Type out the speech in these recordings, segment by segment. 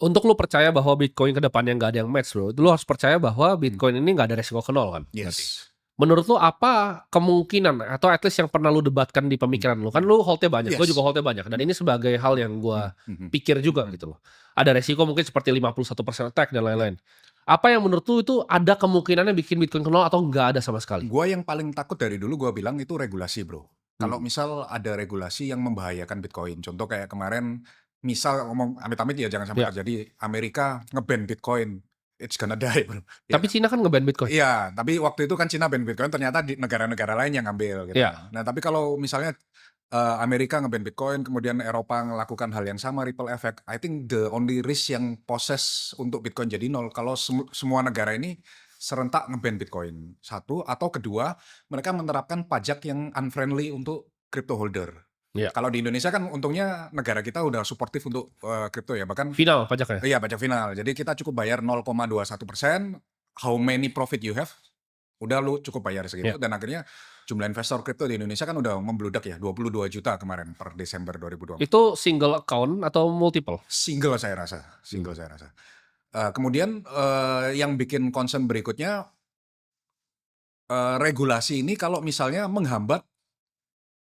Untuk lu percaya bahwa Bitcoin ke depannya nggak ada yang match, Bro, lu harus percaya bahwa Hmm. Bitcoin ini nggak ada resiko ke nol kan, berarti. Yes. Menurut lu apa kemungkinan atau at least yang pernah lu debatkan di pemikiran lu? Kan lu hold-nya banyak, gue Yes. juga hold-nya banyak, dan ini sebagai hal yang gua pikir juga gitu loh. Ada resiko mungkin seperti 51% attack dan lain-lain. Apa yang menurut lu itu ada kemungkinannya bikin Bitcoin ke nol atau nggak ada sama sekali? Gua yang paling takut dari dulu gua bilang itu regulasi, Bro. Kalau misal ada regulasi yang membahayakan Bitcoin, contoh kayak kemarin, misal ngomong amit-amit ya jangan sampai Ya. terjadi, Amerika nge-ban Bitcoin, it's gonna die, Bro. Ya Tapi kan? Cina kan nge-ban Bitcoin. Iya, tapi waktu itu kan Cina ban Bitcoin, ternyata di negara-negara lain yang ngambil gitu. Iya. Nah, tapi kalau misalnya Amerika nge-ban Bitcoin, kemudian Eropa melakukan hal yang sama, ripple effect, I think the only risk yang poses untuk Bitcoin jadi nol kalau semua negara ini serentak nge-ban Bitcoin. Satu, atau kedua, mereka menerapkan pajak yang unfriendly untuk crypto holder. Iya. Kalau di Indonesia kan untungnya negara kita udah suportif untuk crypto ya, bahkan Final pajaknya. iya pajak final. Jadi kita cukup bayar 0,21%, how many profit you have, udah lu cukup bayar segitu. Iya. Dan akhirnya jumlah investor crypto di Indonesia kan udah membludak ya, 22 juta kemarin per Desember 2024. Itu single account atau multiple? Single saya rasa, single saya rasa. Kemudian yang bikin concern berikutnya, regulasi ini kalau misalnya menghambat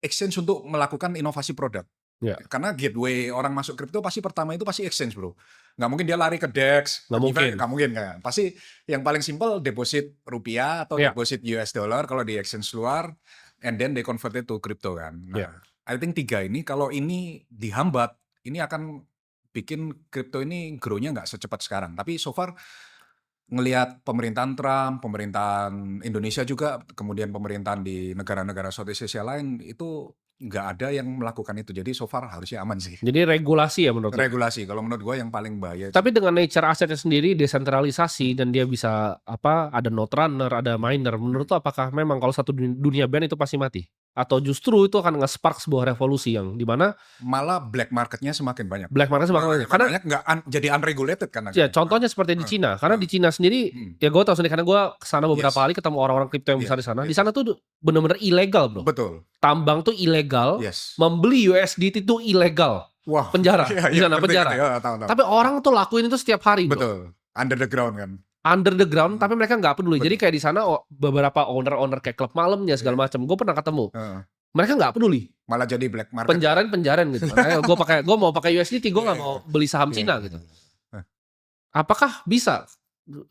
exchange untuk melakukan inovasi produk. Iya. Karena gateway orang masuk kripto pasti pertama itu pasti exchange, Bro. Nggak mungkin dia lari ke DEX, Nggak mungkin. Nggak mungkin kan. Pasti yang paling simple deposit rupiah atau Iya. deposit US dollar kalau di exchange luar, and then they convert it to crypto kan. Nah, Iya. I think 3 ini kalau ini dihambat, ini akan bikin kripto ini grow-nya nggak secepat sekarang. Tapi so far ngelihat pemerintahan Trump, pemerintahan Indonesia juga, kemudian pemerintahan di negara-negara Southeast Asia lain, itu nggak ada yang melakukan itu. Jadi so far harusnya aman sih. Jadi regulasi ya menurut lu? Regulasi, kalau menurut gue yang paling bahaya. Tapi dengan nature asetnya sendiri desentralisasi dan dia bisa ada node runner, ada miner, menurut lu apakah memang kalau satu dunia ban itu pasti mati? Atau justru itu akan nge-spark sebuah revolusi yang dimana Malah black marketnya semakin banyak. black market semakin banyak? Karena banyak nggak jadi unregulated kan. ya contohnya seperti di Cina, karena di Cina sendiri ya gue tahu sendiri karena gue kesana beberapa kali ketemu orang-orang kripto yang besar di sana. Di sana tuh bener-bener ilegal, Bro. Betul. Tambang tuh ilegal, Yes. membeli USDT itu ilegal. Wah. Penjara, Iya, di iya, sana ngerti, penjara. ngerti. Ya, tahu. Tapi orang tuh lakuin itu setiap hari, Bro. Betul. Under the ground kan. Under the ground, tapi mereka nggak peduli. Betul. Jadi kayak di sana beberapa owner kayak klub malamnya segala macam. Gue pernah ketemu. Mereka nggak peduli. Malah jadi black market. Penjaran gitu. Gue mau pakai USDT, gue nggak mau beli saham Cina gitu. Apakah bisa?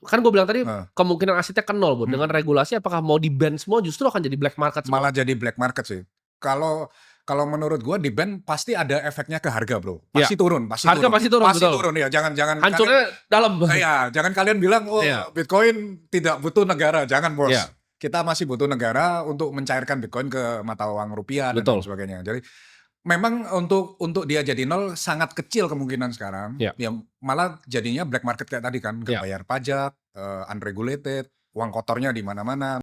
Kan gue bilang tadi kemungkinan asetnya ke nol, Bro. Dengan regulasi apakah mau di ban semua justru akan jadi black market semua? Malah jadi black market sih. Kalau menurut gua di ban pasti ada efeknya ke harga, Bro. Pasti turun, pasti harga turun. pasti turun, pasti betul. turun ya. Jangan Hancurnya dalam. Iya, jangan kalian bilang Bitcoin tidak butuh negara. Jangan, Bos. Iya. Kita masih butuh negara untuk mencairkan Bitcoin ke mata uang rupiah dan lain sebagainya. Jadi memang untuk dia jadi nol sangat kecil kemungkinan sekarang. Iya. Ya malah jadinya black market kayak tadi kan, nggak bayar pajak, unregulated, uang kotornya di mana-mana.